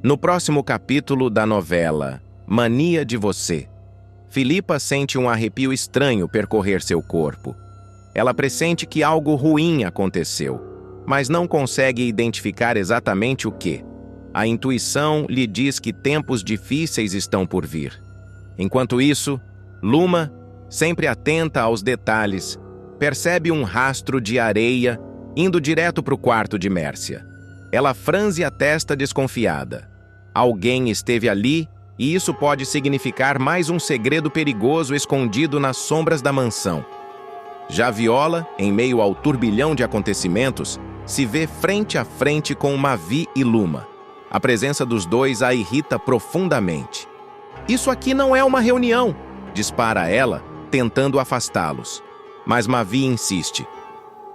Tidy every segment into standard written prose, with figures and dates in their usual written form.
No próximo capítulo da novela Mania de Você, Filipa sente um arrepio estranho percorrer seu corpo. Ela pressente que algo ruim aconteceu, mas não consegue identificar exatamente o que. A intuição lhe diz que tempos difíceis estão por vir. Enquanto isso, Luma, sempre atenta aos detalhes, percebe um rastro de areia indo direto para o quarto de Mércia. Ela franze a testa desconfiada. Alguém esteve ali e isso pode significar mais um segredo perigoso escondido nas sombras da mansão. Já Viola, em meio ao turbilhão de acontecimentos, se vê frente a frente com Mavi e Luma. A presença dos dois a irrita profundamente. "Isso aqui não é uma reunião", dispara ela, tentando afastá-los. Mas Mavi insiste.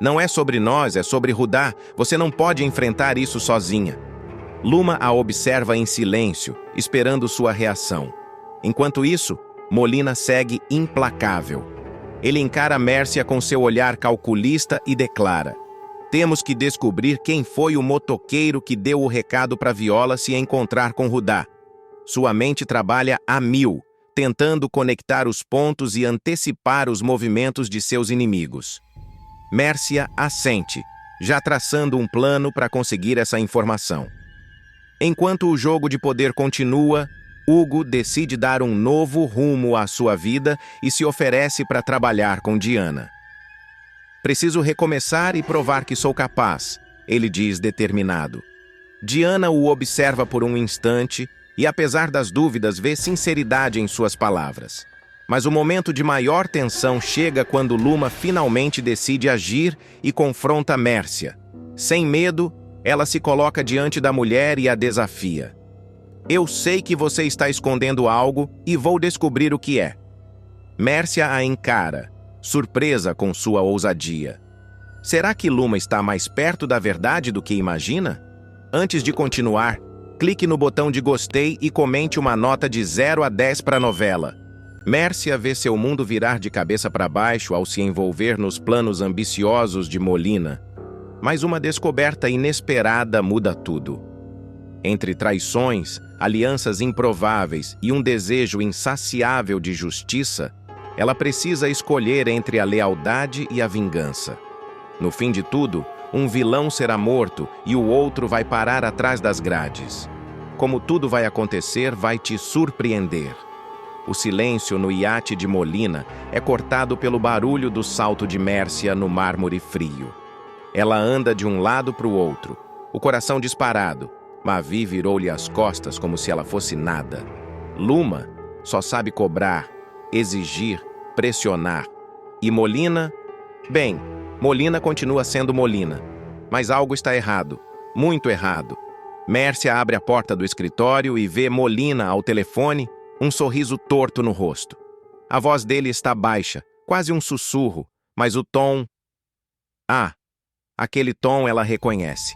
"Não é sobre nós, é sobre Rudá. Você não pode enfrentar isso sozinha." Luma a observa em silêncio, esperando sua reação. Enquanto isso, Molina segue implacável. Ele encara Mércia com seu olhar calculista e declara: "Temos que descobrir quem foi o motoqueiro que deu o recado para Viola se encontrar com Rudá." Sua mente trabalha a mil, tentando conectar os pontos e antecipar os movimentos de seus inimigos. Mércia assente, já traçando um plano para conseguir essa informação. Enquanto o jogo de poder continua, Hugo decide dar um novo rumo à sua vida e se oferece para trabalhar com Diana. "Preciso recomeçar e provar que sou capaz", ele diz determinado. Diana o observa por um instante e, apesar das dúvidas, vê sinceridade em suas palavras. Mas o momento de maior tensão chega quando Luma finalmente decide agir e confronta Mércia. Sem medo, ela se coloca diante da mulher e a desafia. "Eu sei que você está escondendo algo e vou descobrir o que é." Mércia a encara, surpresa com sua ousadia. Será que Luma está mais perto da verdade do que imagina? Antes de continuar, clique no botão de gostei e comente uma nota de 0 a 10 para a novela. Mércia vê seu mundo virar de cabeça para baixo ao se envolver nos planos ambiciosos de Molina. Mas uma descoberta inesperada muda tudo. Entre traições, alianças improváveis e um desejo insaciável de justiça, ela precisa escolher entre a lealdade e a vingança. No fim de tudo, um vilão será morto e o outro vai parar atrás das grades. Como tudo vai acontecer, vai te surpreender. O silêncio no iate de Molina é cortado pelo barulho do salto de Mércia no mármore frio. Ela anda de um lado para o outro, o coração disparado. Mavi virou-lhe as costas como se ela fosse nada. Luma só sabe cobrar, exigir, pressionar. E Molina? Bem, Molina continua sendo Molina. Mas algo está errado, muito errado. Mércia abre a porta do escritório e vê Molina ao telefone, um sorriso torto no rosto. A voz dele está baixa, quase um sussurro, mas o tom... Aquele tom ela reconhece.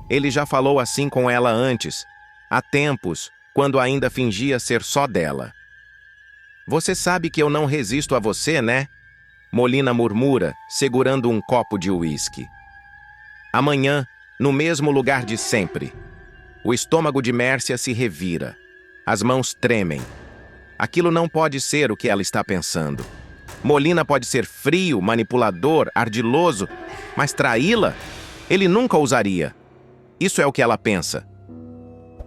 Ele já falou assim com ela antes, há tempos, quando ainda fingia ser só dela. "Você sabe que eu não resisto a você, né?" Molina murmura, segurando um copo de uísque. Amanhã, no mesmo lugar de sempre. O estômago de Mércia se revira. As mãos tremem. Aquilo não pode ser o que ela está pensando. Molina pode ser frio, manipulador, ardiloso, mas traí-la? Ele nunca ousaria. Isso é o que ela pensa.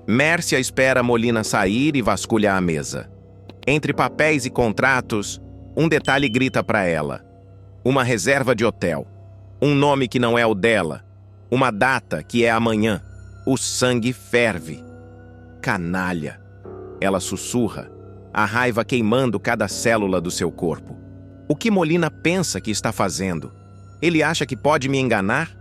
Mércia espera Molina sair e vasculha a mesa. Entre papéis e contratos, um detalhe grita para ela. Uma reserva de hotel. Um nome que não é o dela. Uma data que é amanhã. O sangue ferve. Canalha. Ela sussurra, a raiva queimando cada célula do seu corpo. O que Molina pensa que está fazendo? Ele acha que pode me enganar?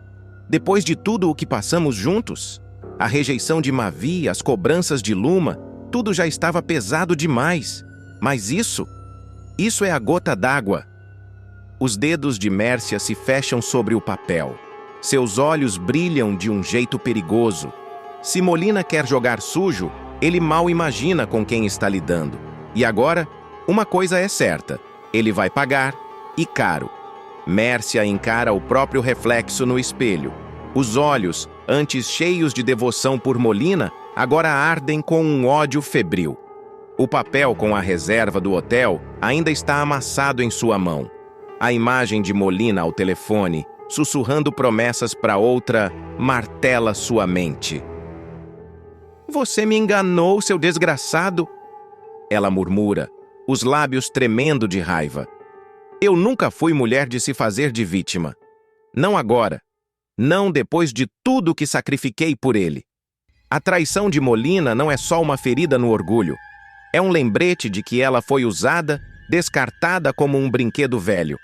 Depois de tudo o que passamos juntos? A rejeição de Mavi, as cobranças de Luma, tudo já estava pesado demais. Mas isso é a gota d'água. Os dedos de Mércia se fecham sobre o papel. Seus olhos brilham de um jeito perigoso. Se Molina quer jogar sujo, ele mal imagina com quem está lidando. E agora, uma coisa é certa. Ele vai pagar, e caro. Mércia encara o próprio reflexo no espelho. Os olhos, antes cheios de devoção por Molina, agora ardem com um ódio febril. O papel com a reserva do hotel ainda está amassado em sua mão. A imagem de Molina ao telefone, sussurrando promessas para outra, martela sua mente. "Você me enganou, seu desgraçado!" Ela murmura, os lábios tremendo de raiva. "Eu nunca fui mulher de se fazer de vítima. Não agora. Não depois de tudo que sacrifiquei por ele. A traição de Molina não é só uma ferida no orgulho. É um lembrete de que ela foi usada, descartada como um brinquedo velho.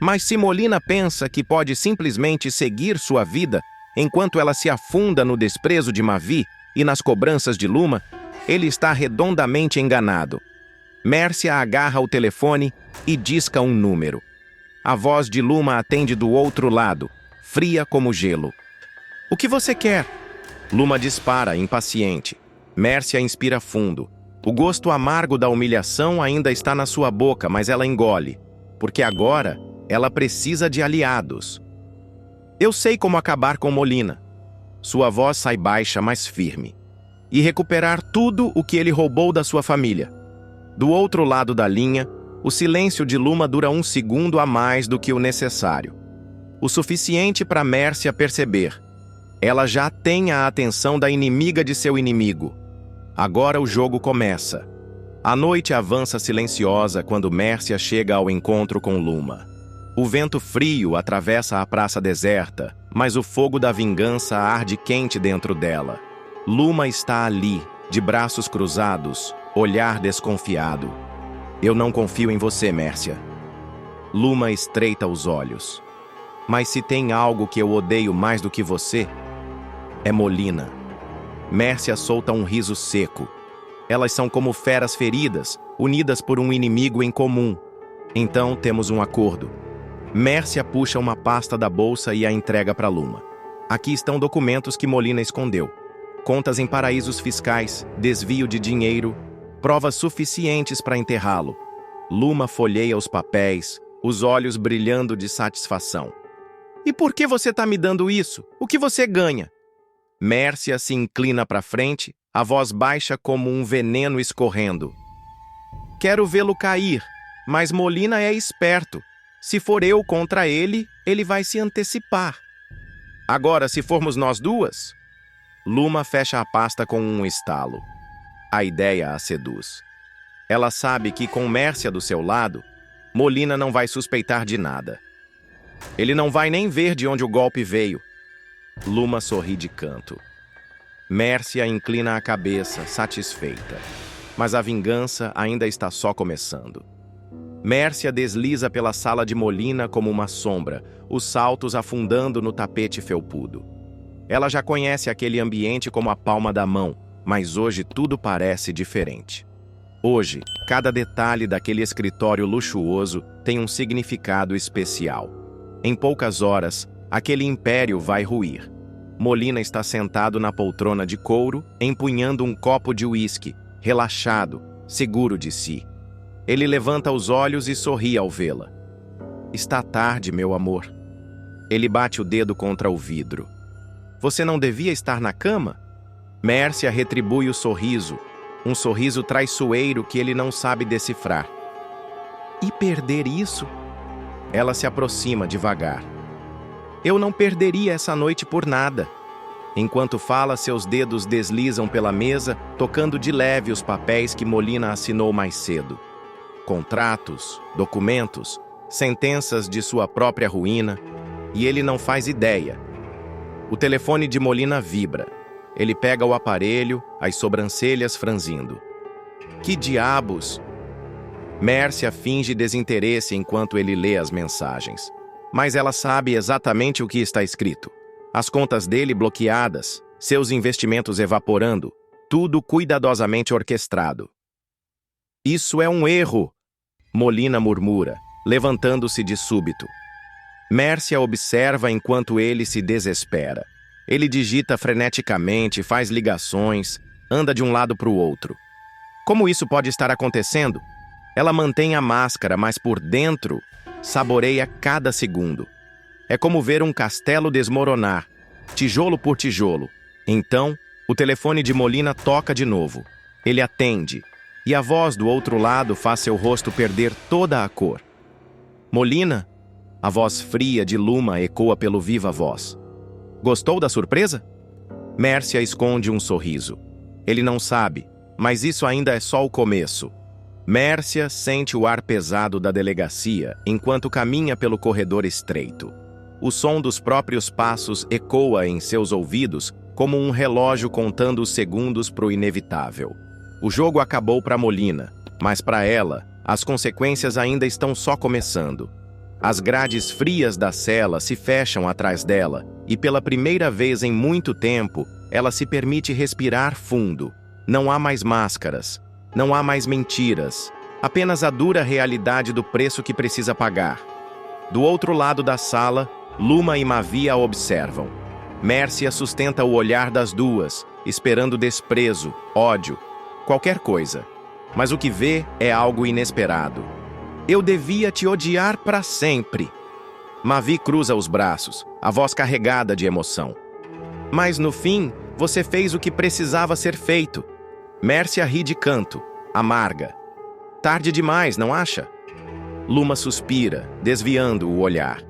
Mas se Molina pensa que pode simplesmente seguir sua vida enquanto ela se afunda no desprezo de Mavi e nas cobranças de Luma, ele está redondamente enganado." Mércia agarra o telefone e disca um número. A voz de Luma atende do outro lado, fria como gelo. "O que você quer?" Luma dispara, impaciente. Mércia inspira fundo. O gosto amargo da humilhação ainda está na sua boca, mas ela engole, porque agora ela precisa de aliados. "Eu sei como acabar com Molina." Sua voz sai baixa, mas firme. "E recuperar tudo o que ele roubou da sua família." Do outro lado da linha, o silêncio de Luma dura um segundo a mais do que o necessário. O suficiente para Mércia perceber. Ela já tem a atenção da inimiga de seu inimigo. Agora o jogo começa. A noite avança silenciosa quando Mércia chega ao encontro com Luma. O vento frio atravessa a praça deserta, mas o fogo da vingança arde quente dentro dela. Luma está ali, de braços cruzados, olhar desconfiado. "Eu não confio em você, Mércia." Luma estreita os olhos. "Mas se tem algo que eu odeio mais do que você, é Molina." Mércia solta um riso seco. Elas são como feras feridas, unidas por um inimigo em comum. "Então temos um acordo." Mércia puxa uma pasta da bolsa e a entrega para Luma. "Aqui estão documentos que Molina escondeu. Contas em paraísos fiscais, desvio de dinheiro, provas suficientes para enterrá-lo." Luma folheia os papéis, os olhos brilhando de satisfação. "E por que você está me dando isso? O que você ganha?" Mércia se inclina para frente, a voz baixa como um veneno escorrendo. "Quero vê-lo cair, mas Molina é esperto. Se for eu contra ele, ele vai se antecipar." "Agora, se formos nós duas?" Luma fecha a pasta com um estalo. A ideia a seduz. Ela sabe que com Mércia do seu lado, Molina não vai suspeitar de nada. Ele não vai nem ver de onde o golpe veio. Luma sorri de canto. Mércia inclina a cabeça, satisfeita. Mas a vingança ainda está só começando. Mércia desliza pela sala de Molina como uma sombra, os saltos afundando no tapete felpudo. Ela já conhece aquele ambiente como a palma da mão, mas hoje tudo parece diferente. Hoje, cada detalhe daquele escritório luxuoso tem um significado especial. Em poucas horas, aquele império vai ruir. Molina está sentado na poltrona de couro, empunhando um copo de uísque, relaxado, seguro de si. Ele levanta os olhos e sorri ao vê-la. "Está tarde, meu amor." Ele bate o dedo contra o vidro. "Você não devia estar na cama?" Mércia retribui o sorriso, um sorriso traiçoeiro que ele não sabe decifrar. "E perder isso?" Ela se aproxima devagar. "Eu não perderia essa noite por nada." Enquanto fala, seus dedos deslizam pela mesa, tocando de leve os papéis que Molina assinou mais cedo. Contratos, documentos, sentenças de sua própria ruína, e ele não faz ideia. O telefone de Molina vibra. Ele pega o aparelho, as sobrancelhas franzindo. "Que diabos?" Mércia finge desinteresse enquanto ele lê as mensagens. Mas ela sabe exatamente o que está escrito. As contas dele bloqueadas, seus investimentos evaporando, tudo cuidadosamente orquestrado. "Isso é um erro!" Molina murmura, levantando-se de súbito. Mércia observa enquanto ele se desespera. Ele digita freneticamente, faz ligações, anda de um lado para o outro. Como isso pode estar acontecendo? Ela mantém a máscara, mas por dentro saboreia cada segundo. É como ver um castelo desmoronar, tijolo por tijolo. Então, O telefone de Molina toca de novo. Ele atende, e a voz do outro lado faz seu rosto perder toda a cor. Molina? A voz fria de Luma ecoa pelo viva voz. Gostou da surpresa? Mércia esconde um sorriso. Ele não sabe, mas isso ainda é só o começo. Mércia sente o ar pesado da delegacia enquanto caminha pelo corredor estreito. O som dos próprios passos ecoa em seus ouvidos como um relógio contando os segundos para o inevitável. O jogo acabou para Molina, mas para ela, as consequências ainda estão só começando. As grades frias da cela se fecham atrás dela e pela primeira vez em muito tempo, ela se permite respirar fundo. Não há mais máscaras, não há mais mentiras, apenas a dura realidade do preço que precisa pagar. Do outro lado da sala, Luma e Mavi a observam. Mércia sustenta o olhar das duas, esperando desprezo, ódio, qualquer coisa. Mas o que vê é algo inesperado. Eu devia te odiar para sempre. Mavi cruza os braços, a voz carregada de emoção. Mas no fim, você fez o que precisava ser feito. Mércia ri de canto, amarga. Tarde demais, não acha? Luma suspira, desviando o olhar.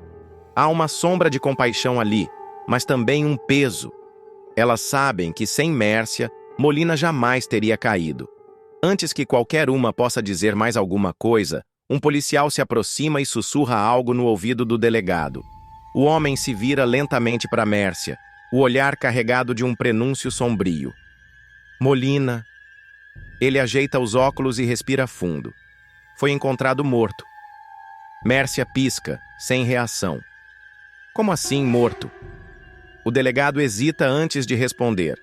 Há uma sombra de compaixão ali, mas também um peso. Elas sabem que sem Mércia, Molina jamais teria caído. Antes que qualquer uma possa dizer mais alguma coisa, um policial se aproxima e sussurra algo no ouvido do delegado. O homem se vira lentamente para Mércia, o olhar carregado de um prenúncio sombrio. Molina. Ele ajeita os óculos e respira fundo. Foi encontrado morto. Mércia pisca, sem reação. Como assim morto? O delegado hesita antes de responder.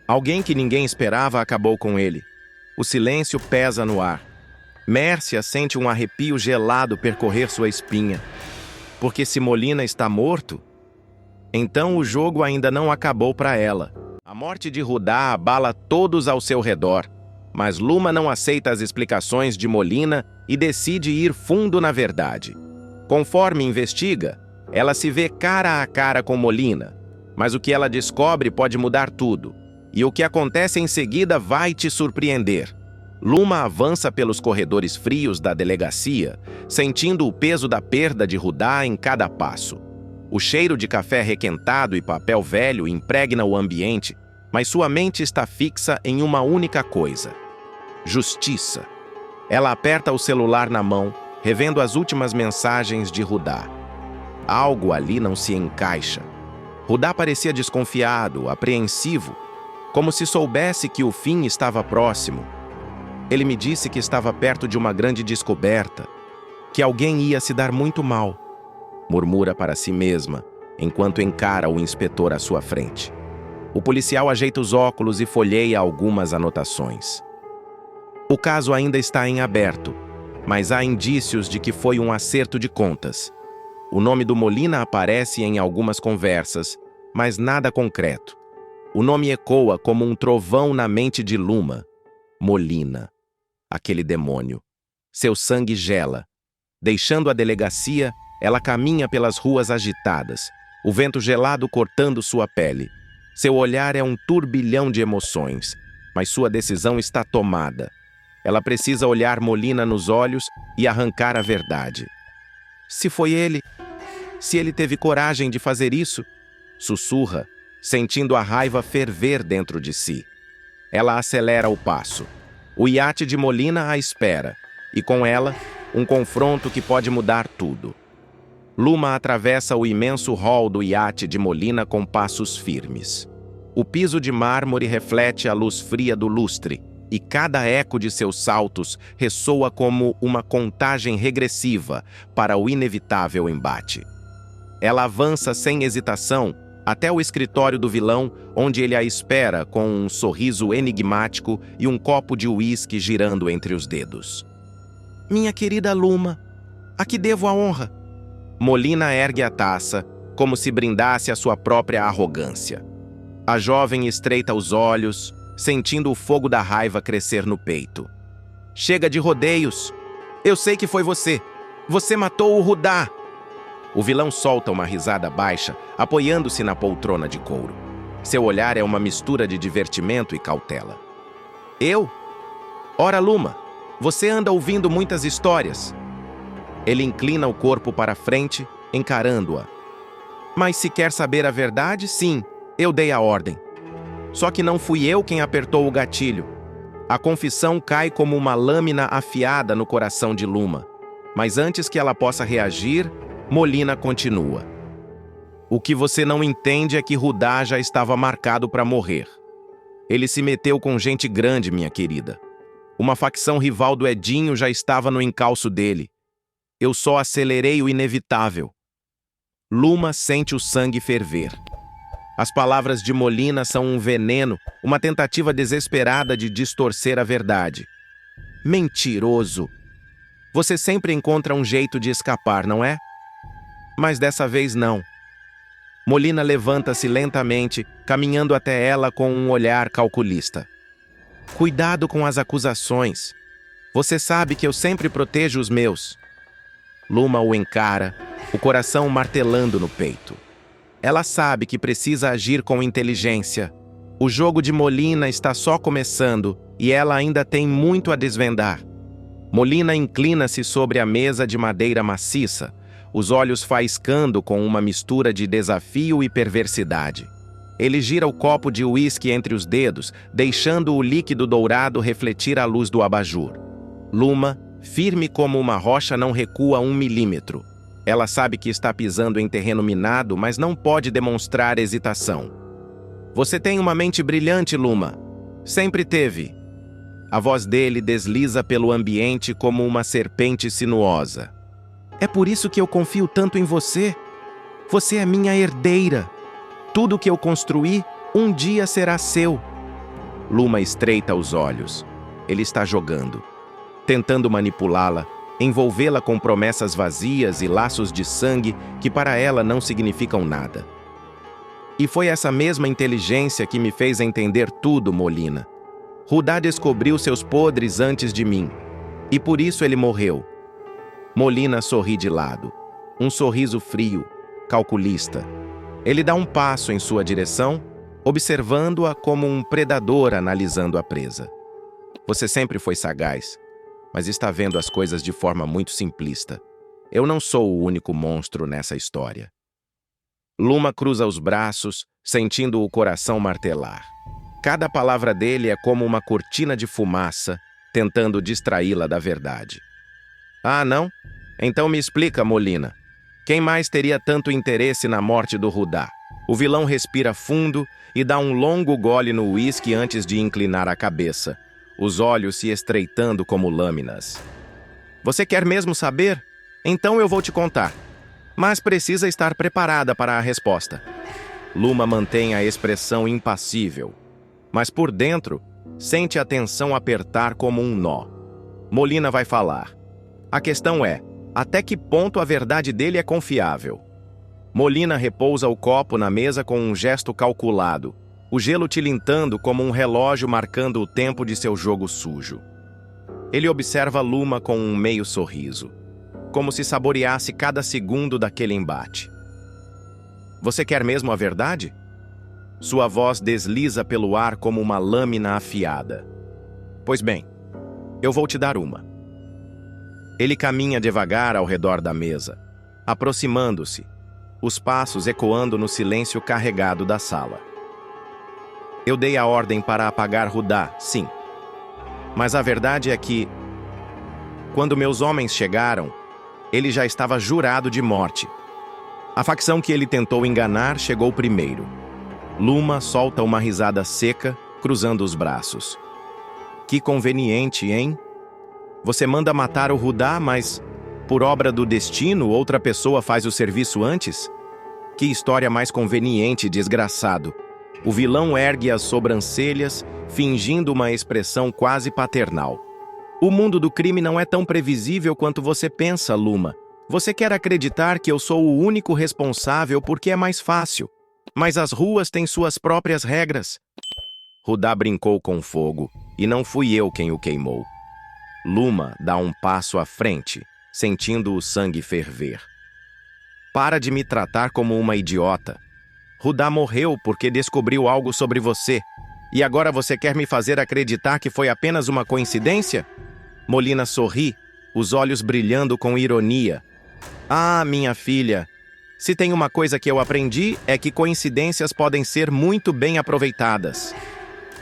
Alguém que ninguém esperava acabou com ele. O silêncio pesa no ar. Mércia sente um arrepio gelado percorrer sua espinha. Porque se Molina está morto, então o jogo ainda não acabou para ela. A morte de Rudá abala todos ao seu redor, mas Luma não aceita as explicações de Molina e decide ir fundo na verdade. Conforme investiga, ela se vê cara a cara com Molina, mas o que ela descobre pode mudar tudo, e o que acontece em seguida vai te surpreender. Luma avança pelos corredores frios da delegacia, sentindo o peso da perda de Rudá em cada passo. O cheiro de café requentado e papel velho impregna o ambiente, mas sua mente está fixa em uma única coisa: justiça. Ela aperta o celular na mão, revendo as últimas mensagens de Rudá. Algo ali não se encaixa. Rudá parecia desconfiado, apreensivo, como se soubesse que o fim estava próximo. Ele me disse que estava perto de uma grande descoberta, que alguém ia se dar muito mal, murmura para si mesma, enquanto encara o inspetor à sua frente. O policial ajeita os óculos e folheia algumas anotações. O caso ainda está em aberto, mas há indícios de que foi um acerto de contas. O nome do Molina aparece em algumas conversas, mas nada concreto. O nome ecoa como um trovão na mente de Luma. Molina. Aquele demônio. Seu sangue gela. Deixando a delegacia, ela caminha pelas ruas agitadas, o vento gelado cortando sua pele. Seu olhar é um turbilhão de emoções, mas sua decisão está tomada. Ela precisa olhar Molina nos olhos e arrancar a verdade. Se foi ele, se ele teve coragem de fazer isso, sussurra, sentindo a raiva ferver dentro de si. Ela acelera o passo. O iate de Molina a espera, e com ela, um confronto que pode mudar tudo. Luma atravessa o imenso hall do iate de Molina com passos firmes. O piso de mármore reflete a luz fria do lustre, e cada eco de seus saltos ressoa como uma contagem regressiva para o inevitável embate. Ela avança sem hesitação até o escritório do vilão, onde ele a espera com um sorriso enigmático e um copo de uísque girando entre os dedos. Minha querida Luma, a que devo a honra? Molina ergue a taça, como se brindasse a sua própria arrogância. A jovem estreita os olhos, sentindo o fogo da raiva crescer no peito. Chega de rodeios. Eu sei que foi você. Você matou o Rudá. O vilão solta uma risada baixa, apoiando-se na poltrona de couro. Seu olhar é uma mistura de divertimento e cautela. Eu? Ora, Luma, você anda ouvindo muitas histórias. Ele inclina o corpo para frente, encarando-a. Mas se quer saber a verdade, sim, eu dei a ordem. Só que não fui eu quem apertou o gatilho. A confissão cai como uma lâmina afiada no coração de Luma. Mas antes que ela possa reagir, Molina continua. O que você não entende é que Rudá já estava marcado para morrer. Ele se meteu com gente grande, minha querida. Uma facção rival do Edinho já estava no encalço dele. Eu só acelerei o inevitável. Luma sente o sangue ferver. As palavras de Molina são um veneno, uma tentativa desesperada de distorcer a verdade. Mentiroso! Você sempre encontra um jeito de escapar, não é? Mas dessa vez não. Molina levanta-se lentamente, caminhando até ela com um olhar calculista. Cuidado com as acusações. Você sabe que eu sempre protejo os meus. Luma o encara, o coração martelando no peito. Ela sabe que precisa agir com inteligência. O jogo de Molina está só começando e ela ainda tem muito a desvendar. Molina inclina-se sobre a mesa de madeira maciça, os olhos faiscando com uma mistura de desafio e perversidade. Ele gira o copo de uísque entre os dedos, deixando o líquido dourado refletir a luz do abajur. Luma, firme como uma rocha, não recua 1 milímetro. Ela sabe que está pisando em terreno minado, mas não pode demonstrar hesitação. Você tem uma mente brilhante, Luma. Sempre teve. A voz dele desliza pelo ambiente como uma serpente sinuosa. É por isso que eu confio tanto em você. Você é minha herdeira. Tudo que eu construí, um dia será seu. Luma estreita os olhos. Ele está jogando, tentando manipulá-la, envolvê-la com promessas vazias e laços de sangue que para ela não significam nada. E foi essa mesma inteligência que me fez entender tudo, Molina. Rudá descobriu seus podres antes de mim, e por isso ele morreu. Molina sorri de lado, um sorriso frio, calculista. Ele dá um passo em sua direção, observando-a como um predador analisando a presa. Você sempre foi sagaz, mas está vendo as coisas de forma muito simplista. Eu não sou o único monstro nessa história. Luma cruza os braços, sentindo o coração martelar. Cada palavra dele é como uma cortina de fumaça, tentando distraí-la da verdade. Ah, não? Então me explica, Molina. Quem mais teria tanto interesse na morte do Rudá? O vilão respira fundo e dá um longo gole no uísque antes de inclinar a cabeça, os olhos se estreitando como lâminas. Você quer mesmo saber? Então eu vou te contar. Mas precisa estar preparada para a resposta. Luma mantém a expressão impassível, mas por dentro sente a tensão apertar como um nó. Molina vai falar. A questão é, até que ponto a verdade dele é confiável? Molina repousa o copo na mesa com um gesto calculado, o gelo tilintando como um relógio marcando o tempo de seu jogo sujo. Ele observa Luma com um meio sorriso, como se saboreasse cada segundo daquele embate. Você quer mesmo a verdade? Sua voz desliza pelo ar como uma lâmina afiada. Pois bem, eu vou te dar uma. Ele caminha devagar ao redor da mesa, aproximando-se, os passos ecoando no silêncio carregado da sala. Eu dei a ordem para apagar Rudá, sim. Mas a verdade é que, quando meus homens chegaram, ele já estava jurado de morte. A facção que ele tentou enganar chegou primeiro. Luma solta uma risada seca, cruzando os braços. Que conveniente, hein? Você manda matar o Rudá, mas, por obra do destino, outra pessoa faz o serviço antes? Que história mais conveniente, desgraçado. O vilão ergue as sobrancelhas, fingindo uma expressão quase paternal. O mundo do crime não é tão previsível quanto você pensa, Luma. Você quer acreditar que eu sou o único responsável porque é mais fácil. Mas as ruas têm suas próprias regras. Rudá brincou com fogo, e não fui eu quem o queimou. Luma dá um passo à frente, sentindo o sangue ferver. Para de me tratar como uma idiota. Rudá morreu porque descobriu algo sobre você. E agora você quer me fazer acreditar que foi apenas uma coincidência? Molina sorri, os olhos brilhando com ironia. Ah, minha filha, se tem uma coisa que eu aprendi é que coincidências podem ser muito bem aproveitadas.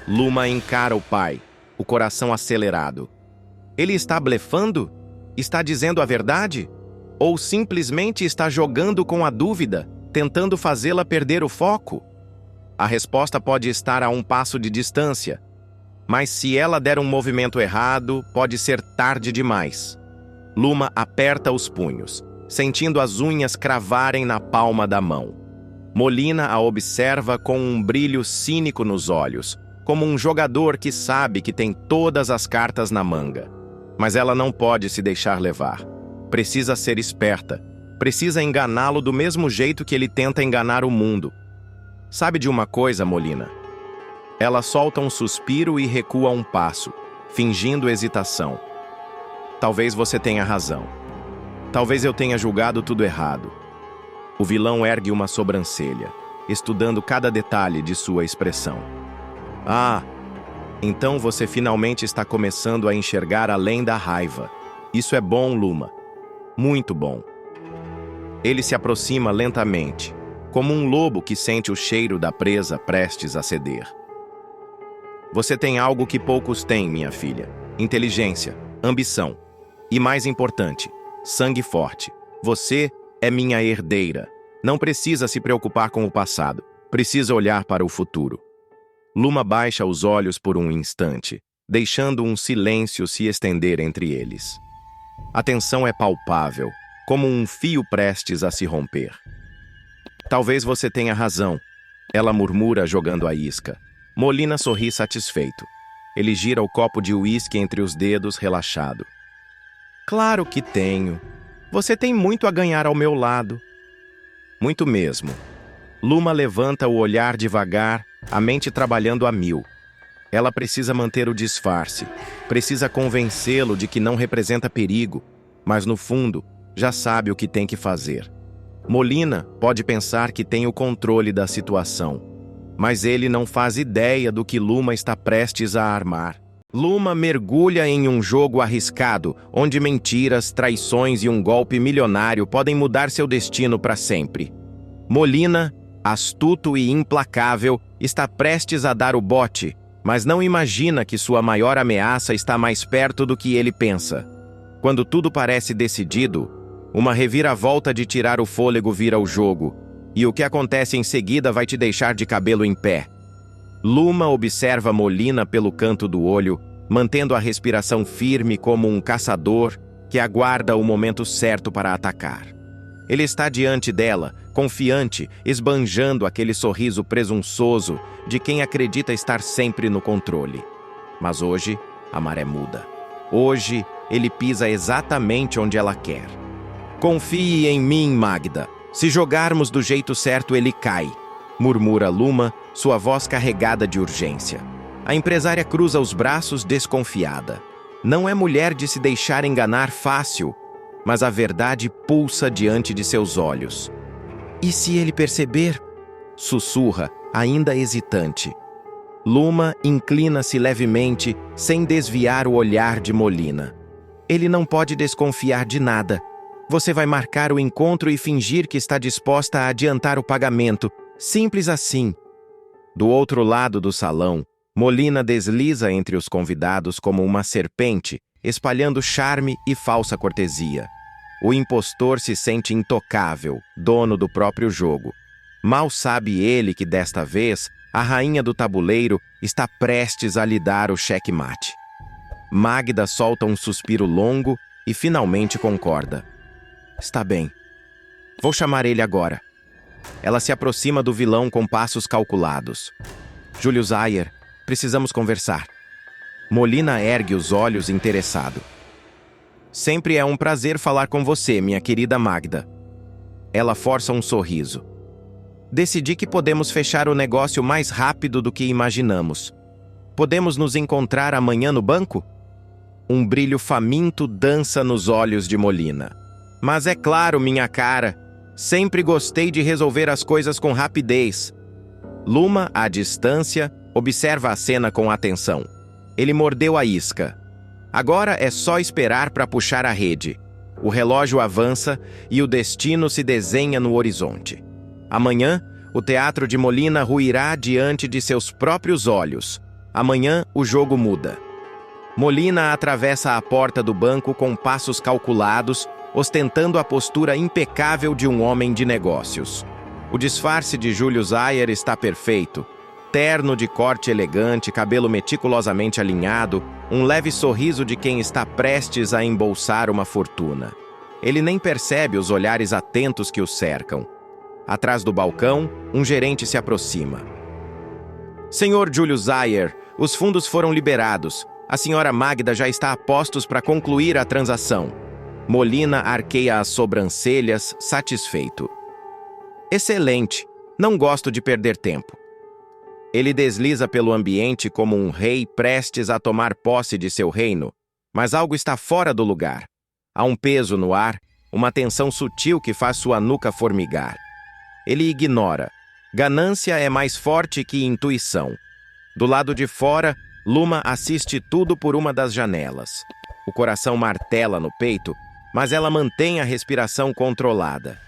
Luma encara o pai, o coração acelerado. Ele está blefando? Está dizendo a verdade? Ou simplesmente está jogando com a dúvida, tentando fazê-la perder o foco? A resposta pode estar a um passo de distância, mas se ela der um movimento errado, pode ser tarde demais. Luma aperta os punhos, sentindo as unhas cravarem na palma da mão. Molina a observa com um brilho cínico nos olhos, como um jogador que sabe que tem todas as cartas na manga. Mas ela não pode se deixar levar. Precisa ser esperta. Precisa enganá-lo do mesmo jeito que ele tenta enganar o mundo. Sabe de uma coisa, Molina? Ela solta um suspiro e recua um passo, fingindo hesitação. Talvez você tenha razão. Talvez eu tenha julgado tudo errado. O vilão ergue uma sobrancelha, estudando cada detalhe de sua expressão. Ah, então você finalmente está começando a enxergar além da raiva. Isso é bom, Luma. Muito bom. Ele se aproxima lentamente, como um lobo que sente o cheiro da presa prestes a ceder. Você tem algo que poucos têm, minha filha. Inteligência, ambição e, mais importante, sangue forte. Você é minha herdeira. Não precisa se preocupar com o passado. Precisa olhar para o futuro. Luma baixa os olhos por um instante, deixando um silêncio se estender entre eles. A tensão é palpável, como um fio prestes a se romper. Talvez você tenha razão, ela murmura jogando a isca. Molina sorri satisfeito. Ele gira o copo de uísque entre os dedos, relaxado. Claro que tenho. Você tem muito a ganhar ao meu lado. Muito mesmo. Luma levanta o olhar devagar, a mente trabalhando a mil. Ela precisa manter o disfarce, precisa convencê-lo de que não representa perigo, mas no fundo, já sabe o que tem que fazer. Molina pode pensar que tem o controle da situação, mas ele não faz ideia do que Luma está prestes a armar. Luma mergulha em um jogo arriscado, onde mentiras, traições e um golpe milionário podem mudar seu destino para sempre. Molina, astuto e implacável, está prestes a dar o bote, mas não imagina que sua maior ameaça está mais perto do que ele pensa. Quando tudo parece decidido, uma reviravolta de tirar o fôlego vira o jogo, e o que acontece em seguida vai te deixar de cabelo em pé. Luma observa Molina pelo canto do olho, mantendo a respiração firme como um caçador que aguarda o momento certo para atacar. Ele está diante dela, confiante, esbanjando aquele sorriso presunçoso de quem acredita estar sempre no controle. Mas hoje, a maré muda. Hoje, ele pisa exatamente onde ela quer. Confie em mim, Magda. Se jogarmos do jeito certo, ele cai, murmura Luma, sua voz carregada de urgência. A empresária cruza os braços desconfiada. Não é mulher de se deixar enganar fácil, mas a verdade pulsa diante de seus olhos. E se ele perceber? Sussurra, ainda hesitante. Luma inclina-se levemente, sem desviar o olhar de Molina. Ele não pode desconfiar de nada. Você vai marcar o encontro e fingir que está disposta a adiantar o pagamento. Simples assim. Do outro lado do salão, Molina desliza entre os convidados como uma serpente, espalhando charme e falsa cortesia. O impostor se sente intocável, dono do próprio jogo. Mal sabe ele que, desta vez, a rainha do tabuleiro está prestes a lhe dar o xeque-mate. Magda solta um suspiro longo e finalmente concorda. Está bem. Vou chamar ele agora. Ela se aproxima do vilão com passos calculados. Julius Ayer, precisamos conversar. Molina ergue os olhos interessado. Sempre é um prazer falar com você, minha querida Magda. Ela força um sorriso. Decidi que podemos fechar o negócio mais rápido do que imaginamos. Podemos nos encontrar amanhã no banco? Um brilho faminto dança nos olhos de Molina. Mas é claro, minha cara, Sempre gostei de resolver as coisas com rapidez. Luma, à distância, observa a cena com atenção. Ele mordeu a isca. Agora é só esperar para puxar a rede. O relógio avança e o destino se desenha no horizonte. Amanhã, o teatro de Molina ruirá diante de seus próprios olhos. Amanhã, o jogo muda. Molina atravessa a porta do banco com passos calculados, ostentando a postura impecável de um homem de negócios. O disfarce de Júlio Zayer está perfeito. Terno de corte elegante, cabelo meticulosamente alinhado, um leve sorriso de quem está prestes a embolsar uma fortuna. Ele nem percebe os olhares atentos que o cercam. Atrás do balcão, um gerente se aproxima. Senhor Júlio Zayer, os fundos foram liberados. A senhora Magda já está a postos para concluir a transação. Molina arqueia as sobrancelhas, satisfeito. Excelente. Não gosto de perder tempo. Ele desliza pelo ambiente como um rei prestes a tomar posse de seu reino, mas algo está fora do lugar. Há um peso no ar, uma tensão sutil que faz sua nuca formigar. Ele ignora. Ganância é mais forte que intuição. Do lado de fora, Luma assiste tudo por uma das janelas. O coração martela no peito, mas ela mantém a respiração controlada.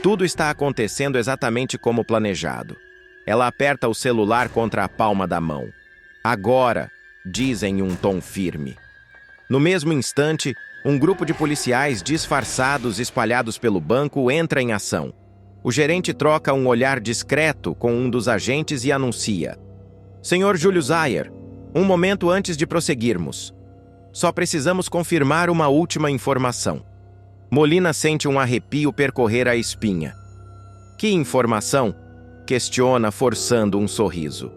Tudo está acontecendo exatamente como planejado. Ela aperta o celular contra a palma da mão. Agora, diz em um tom firme. No mesmo instante, um grupo de policiais disfarçados espalhados pelo banco entra em ação. O gerente troca um olhar discreto com um dos agentes e anuncia: Senhor Júlio Zayer, um momento antes de prosseguirmos. Só precisamos confirmar uma última informação. Molina sente um arrepio percorrer a espinha. Que informação? Questiona, forçando um sorriso.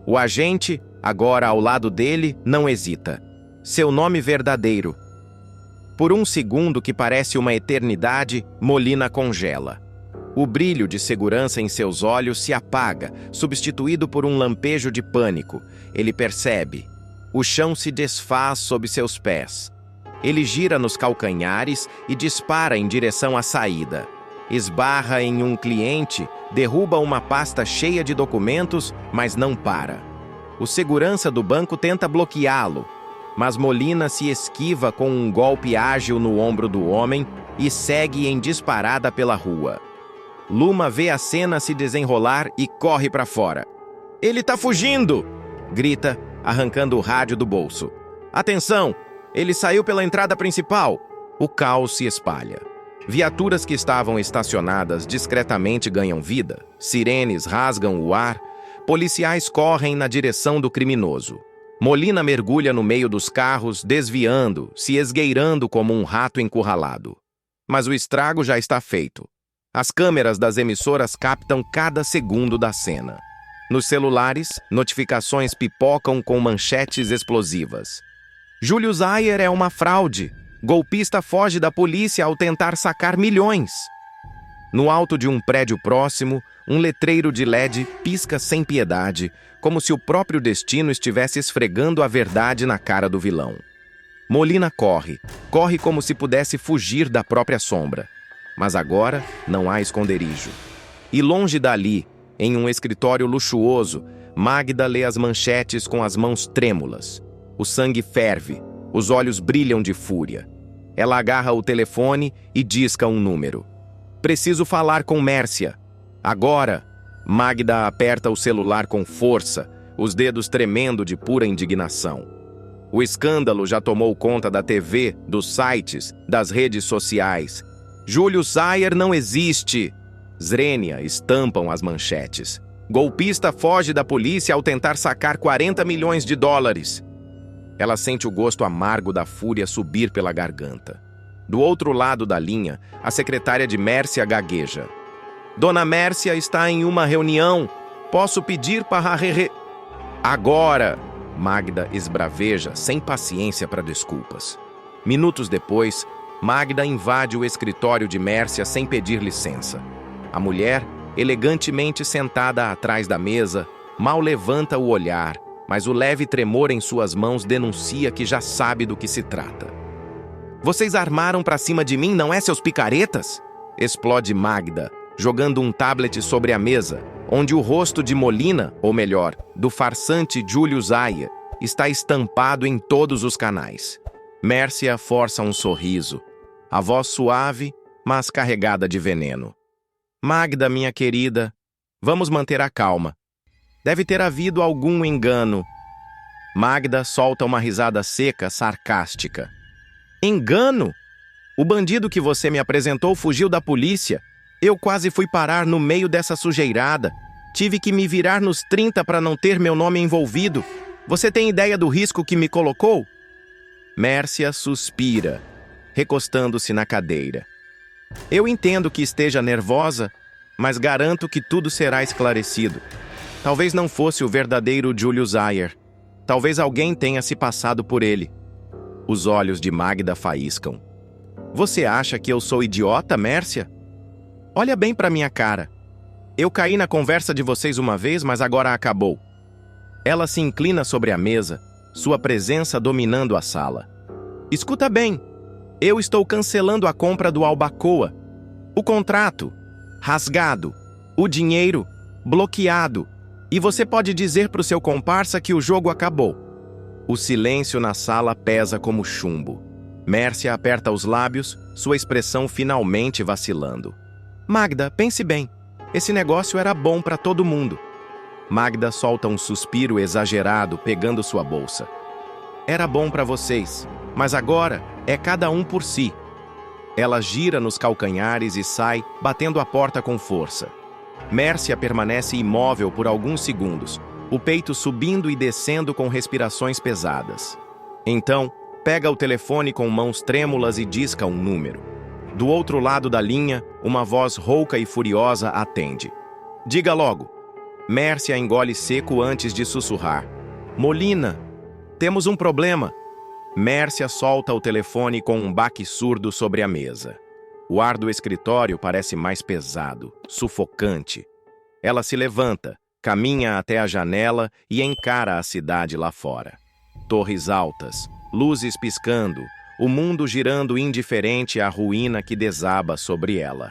O agente, agora ao lado dele, não hesita. Seu nome verdadeiro. Por um segundo que parece uma eternidade, Molina congela. O brilho de segurança em seus olhos se apaga, substituído por um lampejo de pânico. Ele percebe. O chão se desfaz sob seus pés. Ele gira nos calcanhares e dispara em direção à saída. Esbarra em um cliente, derruba uma pasta cheia de documentos, mas não para. O segurança do banco tenta bloqueá-lo, mas Molina se esquiva com um golpe ágil no ombro do homem e segue em disparada pela rua. Luma vê a cena se desenrolar e corre para fora. Ele tá fugindo! Grita, arrancando o rádio do bolso. Atenção! Ele saiu pela entrada principal! O caos se espalha. Viaturas que estavam estacionadas discretamente ganham vida, sirenes rasgam o ar, policiais correm na direção do criminoso. Molina mergulha no meio dos carros, desviando, se esgueirando como um rato encurralado. Mas o estrago já está feito. As câmeras das emissoras captam cada segundo da cena. Nos celulares, notificações pipocam com manchetes explosivas. Júlio Zayer é uma fraude. Golpista foge da polícia ao tentar sacar milhões. No alto de um prédio próximo, um letreiro de LED pisca sem piedade, como se o próprio destino estivesse esfregando a verdade na cara do vilão. Molina corre como se pudesse fugir da própria sombra. Mas agora não há esconderijo. E longe dali, em um escritório luxuoso, Magda lê as manchetes com as mãos trêmulas. O sangue ferve, os olhos brilham de fúria. Ela agarra o telefone e disca um número. Preciso falar com Mércia. Agora! Magda aperta o celular com força, os dedos tremendo de pura indignação. O escândalo já tomou conta da TV, dos sites, das redes sociais. Júlio Zayer não existe! Zrenia estampam as manchetes. Golpista foge da polícia ao tentar sacar 40 milhões de dólares. Ela sente o gosto amargo da fúria subir pela garganta. Do outro lado da linha, a secretária de Mércia gagueja. Dona Mércia está em uma reunião. Posso pedir para Agora! Magda esbraveja, sem paciência para desculpas. Minutos depois, Magda invade o escritório de Mércia sem pedir licença. A mulher, elegantemente sentada atrás da mesa, mal levanta o olhar, mas o leve tremor em suas mãos denuncia que já sabe do que se trata. Vocês armaram pra cima de mim, não é, seus picaretas? explode Magda, jogando um tablet sobre a mesa, onde o rosto de Molina, ou melhor, do farsante Julius Ayer, está estampado em todos os canais. Mércia força um sorriso, a voz suave, mas carregada de veneno. Magda, minha querida, vamos manter a calma. Deve ter havido algum engano. Magda solta uma risada seca, sarcástica. Engano? O bandido que você me apresentou fugiu da polícia. Eu quase fui parar no meio dessa sujeirada. Tive que me virar nos 30 para não ter meu nome envolvido. Você tem ideia do risco que me colocou? Mércia suspira, recostando-se na cadeira. Eu entendo que esteja nervosa, mas garanto que tudo será esclarecido. Talvez não fosse o verdadeiro Julius Ayer. Talvez alguém tenha se passado por ele. Os olhos de Magda faíscam. Você acha que eu sou idiota, Mércia? Olha bem para minha cara. Eu caí na conversa de vocês uma vez, mas agora acabou. Ela se inclina sobre a mesa, sua presença dominando a sala. Escuta bem, eu estou cancelando a compra do Albacoa. O contrato, rasgado. O dinheiro, bloqueado. E você pode dizer para o seu comparsa que o jogo acabou. O silêncio na sala pesa como chumbo. Mércia aperta os lábios, sua expressão finalmente vacilando. Magda, pense bem. Esse negócio era bom para todo mundo. Magda solta um suspiro exagerado, pegando sua bolsa. Era bom para vocês, mas agora é cada um por si. Ela gira nos calcanhares e sai, batendo a porta com força. Mércia permanece imóvel por alguns segundos, o peito subindo e descendo com respirações pesadas. Então, pega o telefone com mãos trêmulas e disca um número. Do outro lado da linha, uma voz rouca e furiosa atende. Diga logo. Mércia engole seco antes de sussurrar. Molina, temos um problema. Mércia solta o telefone com um baque surdo sobre a mesa. O ar do escritório parece mais pesado, sufocante. Ela se levanta, caminha até a janela e encara a cidade lá fora. Torres altas, luzes piscando, o mundo girando indiferente à ruína que desaba sobre ela.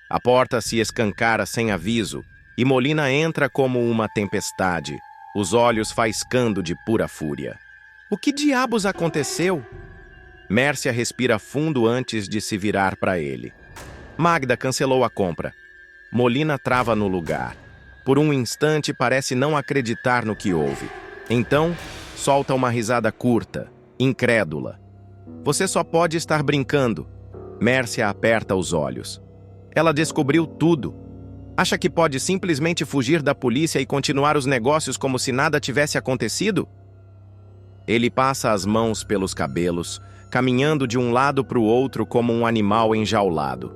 A porta se escancara sem aviso e Molina entra como uma tempestade, os olhos faiscando de pura fúria. O que diabos aconteceu? Mércia respira fundo antes de se virar para ele. Magda cancelou a compra. Molina trava no lugar. Por um instante parece não acreditar no que houve. Então, solta uma risada curta, incrédula. Você só pode estar brincando. Mércia aperta os olhos. Ela descobriu tudo. Acha que pode simplesmente fugir da polícia e continuar os negócios como se nada tivesse acontecido? Ele passa as mãos pelos cabelos, caminhando de um lado para o outro como um animal enjaulado.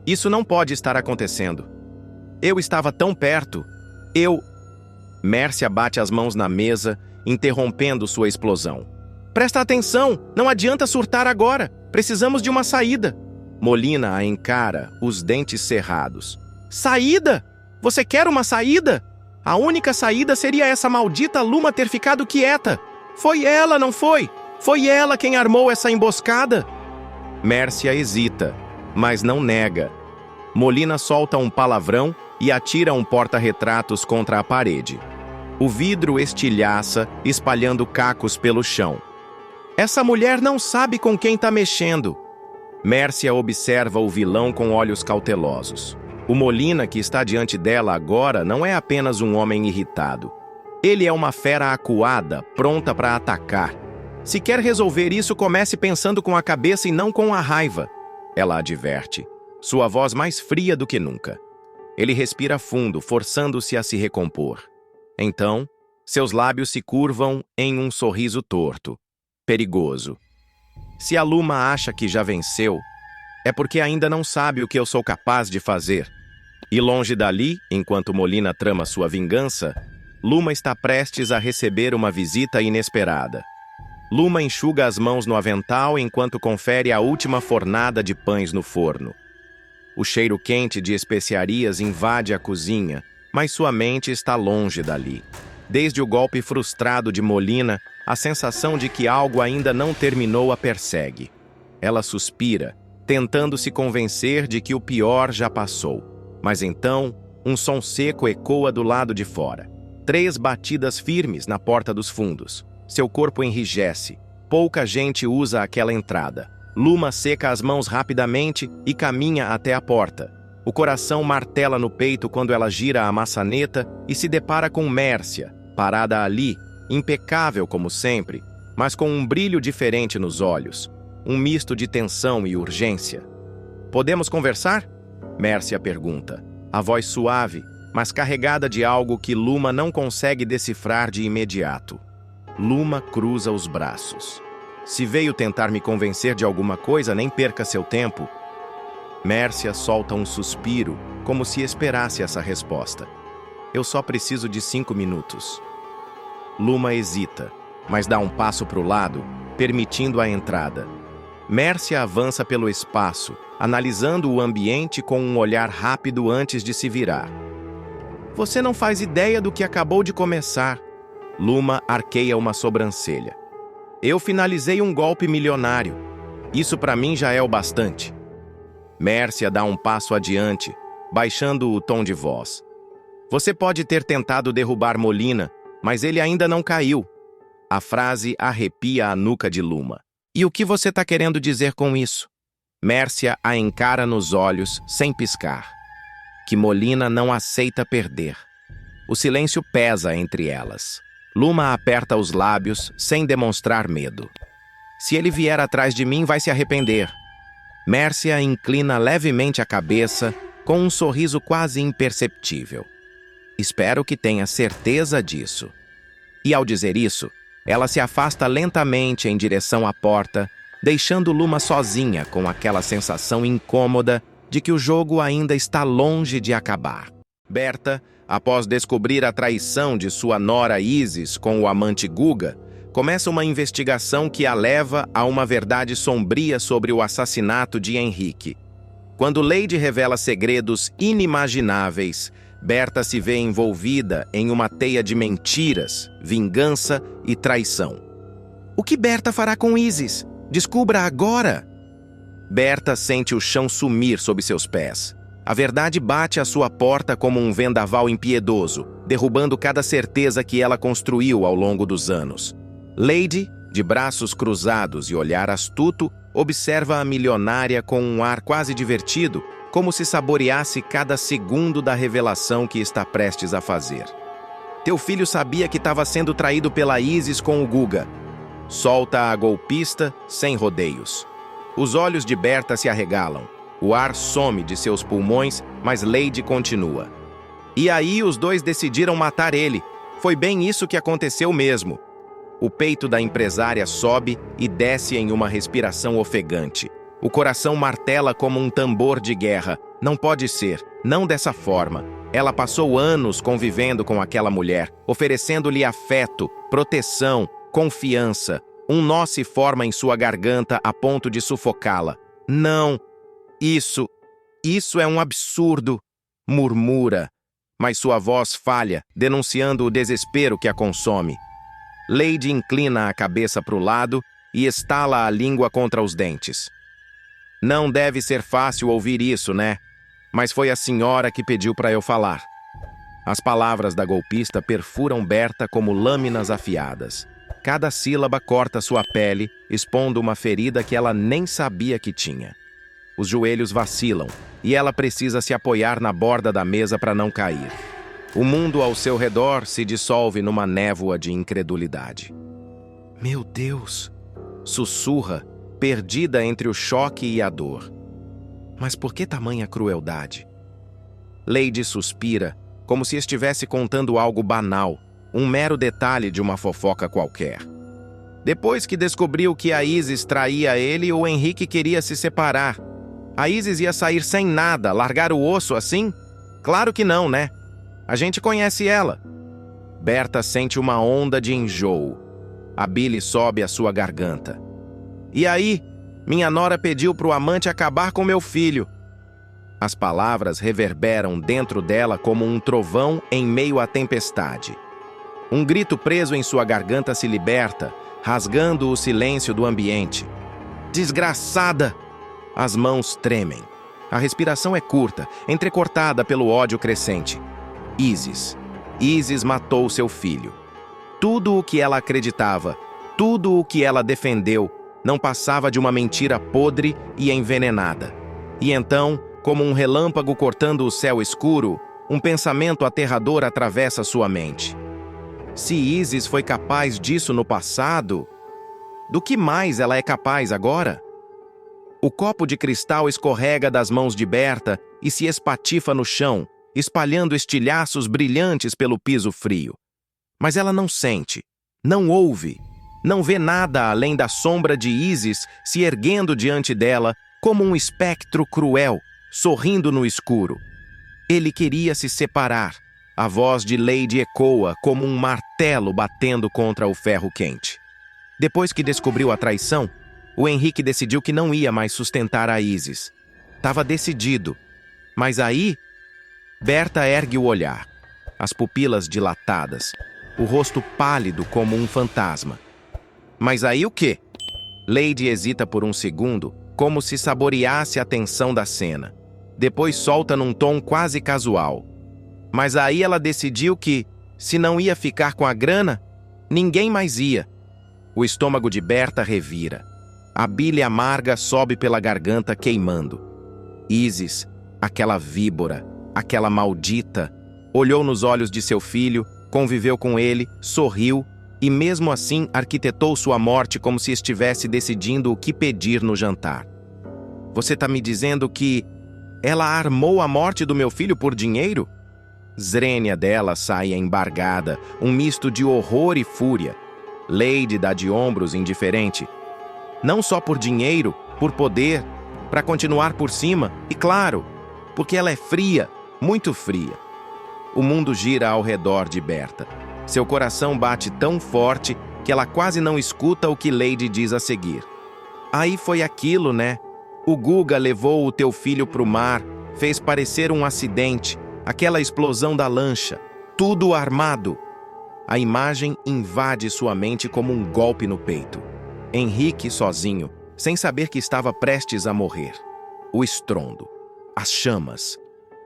Isso não pode estar acontecendo. Eu estava tão perto. Mércia bate as mãos na mesa, interrompendo sua explosão. Presta atenção! Não adianta surtar agora! Precisamos de uma saída! Molina a encara, os dentes cerrados. Saída? Você quer uma saída? A única saída seria essa maldita Luma ter ficado quieta. Foi ela, não foi? Foi ela quem armou essa emboscada? Mércia hesita, mas não nega. Molina solta um palavrão e atira um porta-retratos contra a parede. O vidro estilhaça, espalhando cacos pelo chão. Essa mulher não sabe com quem está mexendo. Mércia observa o vilão com olhos cautelosos. O Molina que está diante dela agora não é apenas um homem irritado. Ele é uma fera acuada, pronta para atacar. Se quer resolver isso, comece pensando com a cabeça e não com a raiva. Ela adverte, sua voz mais fria do que nunca. Ele respira fundo, forçando-se a se recompor. Então, seus lábios se curvam em um sorriso torto, perigoso. Se a Luma acha que já venceu, é porque ainda não sabe o que eu sou capaz de fazer. E longe dali, enquanto Molina trama sua vingança, Luma está prestes a receber uma visita inesperada. Luma enxuga as mãos no avental enquanto confere a última fornada de pães no forno. O cheiro quente de especiarias invade a cozinha, mas sua mente está longe dali. Desde o golpe frustrado de Molina, a sensação de que algo ainda não terminou a persegue. Ela suspira, tentando se convencer de que o pior já passou. Mas então, um som seco ecoa do lado de fora. 3 batidas firmes na porta dos fundos. Seu corpo enrijece. Pouca gente usa aquela entrada. Luma seca as mãos rapidamente e caminha até a porta. O coração martela no peito quando ela gira a maçaneta e se depara com Mércia, parada ali, impecável como sempre, mas com um brilho diferente nos olhos, um misto de tensão e urgência. "Podemos conversar?" Mércia pergunta, a voz suave, mas carregada de algo que Luma não consegue decifrar de imediato. Luma cruza os braços. "Se veio tentar me convencer de alguma coisa, nem perca seu tempo." Mércia solta um suspiro, como se esperasse essa resposta. "Eu só preciso de 5 minutos." Luma hesita, mas dá um passo para o lado, permitindo a entrada. Mércia avança pelo espaço, analisando o ambiente com um olhar rápido antes de se virar. "Você não faz ideia do que acabou de começar." Luma arqueia uma sobrancelha. "Eu finalizei um golpe milionário. Isso para mim já é o bastante." Mércia dá um passo adiante, baixando o tom de voz. "Você pode ter tentado derrubar Molina, mas ele ainda não caiu." A frase arrepia a nuca de Luma. "E o que você está querendo dizer com isso?" Mércia a encara nos olhos, sem piscar. Que Molina não aceita perder. O silêncio pesa entre elas. Luma aperta os lábios, sem demonstrar medo. "Se ele vier atrás de mim, vai se arrepender." Mércia inclina levemente a cabeça, com um sorriso quase imperceptível. "Espero que tenha certeza disso." E ao dizer isso, ela se afasta lentamente em direção à porta, deixando Luma sozinha com aquela sensação incômoda de que o jogo ainda está longe de acabar. Berta, após descobrir a traição de sua nora Isis com o amante Guga, começa uma investigação que a leva a uma verdade sombria sobre o assassinato de Henrique. Quando Lady revela segredos inimagináveis, Berta se vê envolvida em uma teia de mentiras, vingança e traição. O que Berta fará com Isis? Descubra agora! Berta sente o chão sumir sob seus pés. A verdade bate à sua porta como um vendaval impiedoso, derrubando cada certeza que ela construiu ao longo dos anos. Lady, de braços cruzados e olhar astuto, observa a milionária com um ar quase divertido, como se saboreasse cada segundo da revelação que está prestes a fazer. Teu filho sabia que estava sendo traído pela Isis com o Guga. Solta a golpista sem rodeios. Os olhos de Berta se arregalam. O ar some de seus pulmões, mas Lady continua. E aí os dois decidiram matar ele. Foi bem isso que aconteceu mesmo. O peito da empresária sobe e desce em uma respiração ofegante. O coração martela como um tambor de guerra. Não pode ser, não dessa forma. Ela passou anos convivendo com aquela mulher, oferecendo-lhe afeto, proteção, confiança. Um nó se forma em sua garganta a ponto de sufocá-la. Não, isso é um absurdo, murmura, mas sua voz falha, denunciando o desespero que a consome. Lady inclina a cabeça para o lado e estala a língua contra os dentes. Não deve ser fácil ouvir isso, né? Mas foi a senhora que pediu para eu falar. As palavras da golpista perfuram Berta como lâminas afiadas. Cada sílaba corta sua pele, expondo uma ferida que ela nem sabia que tinha. Os joelhos vacilam, e ela precisa se apoiar na borda da mesa para não cair. O mundo ao seu redor se dissolve numa névoa de incredulidade. Meu Deus! Sussurra, perdida entre o choque e a dor. Mas por que tamanha crueldade? Lady suspira, como se estivesse contando algo banal, um mero detalhe de uma fofoca qualquer. Depois que descobriu que a Isis traía ele, o Henrique queria se separar. A Isis ia sair sem nada, largar o osso assim? Claro que não, né? A gente conhece ela. Berta sente uma onda de enjoo. A bile sobe à sua garganta. E aí, minha nora pediu para o amante acabar com meu filho. As palavras reverberam dentro dela como um trovão em meio à tempestade. Um grito preso em sua garganta se liberta, rasgando o silêncio do ambiente. Desgraçada! As mãos tremem. A respiração é curta, entrecortada pelo ódio crescente. Isis. Isis matou seu filho. Tudo o que ela acreditava, tudo o que ela defendeu, não passava de uma mentira podre e envenenada. E então, como um relâmpago cortando o céu escuro, um pensamento aterrador atravessa sua mente. Se Isis foi capaz disso no passado, do que mais ela é capaz agora? O copo de cristal escorrega das mãos de Berta e se espatifa no chão, espalhando estilhaços brilhantes pelo piso frio. Mas ela não sente, não ouve, não vê nada além da sombra de Isis se erguendo diante dela como um espectro cruel, sorrindo no escuro. Ele queria se separar. A voz de Lady ecoa como um martelo batendo contra o ferro quente. Depois que descobriu a traição, o Henrique decidiu que não ia mais sustentar a Isis. Estava decidido. Mas aí, Berta ergue o olhar, as pupilas dilatadas, o rosto pálido como um fantasma. Mas aí o quê? Lady hesita por um segundo, como se saboreasse a tensão da cena. Depois solta num tom quase casual. Mas aí ela decidiu que, se não ia ficar com a grana, ninguém mais ia. O estômago de Berta revira. A bile amarga sobe pela garganta queimando. Isis, aquela víbora, aquela maldita, olhou nos olhos de seu filho, conviveu com ele, sorriu e mesmo assim arquitetou sua morte como se estivesse decidindo o que pedir no jantar. Você está me dizendo que ela armou a morte do meu filho por dinheiro? Zrênia dela sai embargada, um misto de horror e fúria. Lady dá de ombros indiferente. Não só por dinheiro, por poder, para continuar por cima, e claro, porque ela é fria, muito fria. O mundo gira ao redor de Berta. Seu coração bate tão forte que ela quase não escuta o que Lady diz a seguir. Aí foi aquilo, né? O Guga levou o teu filho pro mar, fez parecer um acidente, aquela explosão da lancha, tudo armado. A imagem invade sua mente como um golpe no peito. Henrique sozinho, sem saber que estava prestes a morrer. O estrondo, as chamas,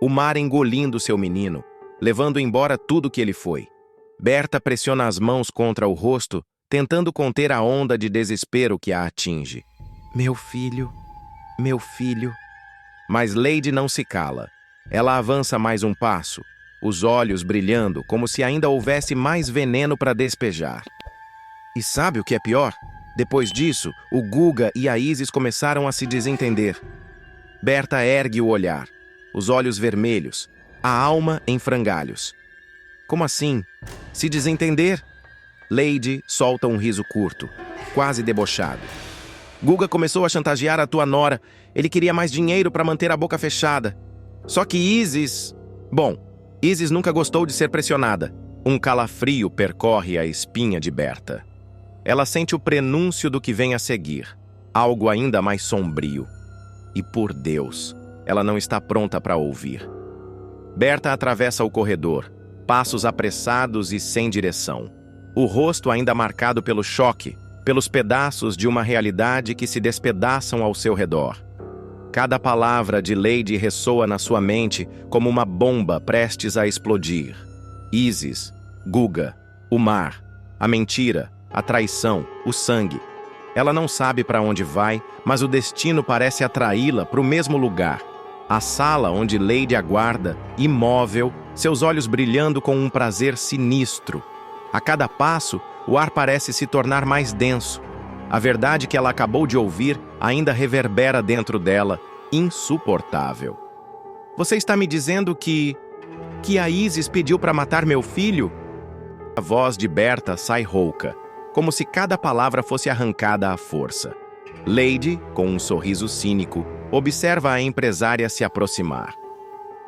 o mar engolindo seu menino, levando embora tudo que ele foi. Berta pressiona as mãos contra o rosto, tentando conter a onda de desespero que a atinge. Meu filho, meu filho. Mas Lady não se cala. Ela avança mais um passo, os olhos brilhando como se ainda houvesse mais veneno para despejar. E sabe o que é pior? Depois disso, o Guga e a Isis começaram a se desentender. Berta ergue o olhar, os olhos vermelhos, a alma em frangalhos. Como assim? Se desentender? Lady solta um riso curto, quase debochado. Guga começou a chantagear a tua nora. Ele queria mais dinheiro para manter a boca fechada. Só que Isis... Bom, Isis nunca gostou de ser pressionada. Um calafrio percorre a espinha de Berta. Ela sente o prenúncio do que vem a seguir. Algo ainda mais sombrio. E por Deus, ela não está pronta para ouvir. Berta atravessa o corredor, passos apressados e sem direção. O rosto ainda marcado pelo choque, pelos pedaços de uma realidade que se despedaçam ao seu redor. Cada palavra de Lady ressoa na sua mente como uma bomba prestes a explodir. Isis, Guga, o mar, a mentira, a traição, o sangue. Ela não sabe para onde vai, mas o destino parece atraí-la para o mesmo lugar. A sala onde Lady aguarda, imóvel, seus olhos brilhando com um prazer sinistro. A cada passo, o ar parece se tornar mais denso. A verdade que ela acabou de ouvir ainda reverbera dentro dela, insuportável. Você está me dizendo que a Isis pediu para matar meu filho? A voz de Berta sai rouca, como se cada palavra fosse arrancada à força. Lady, com um sorriso cínico, observa a empresária se aproximar.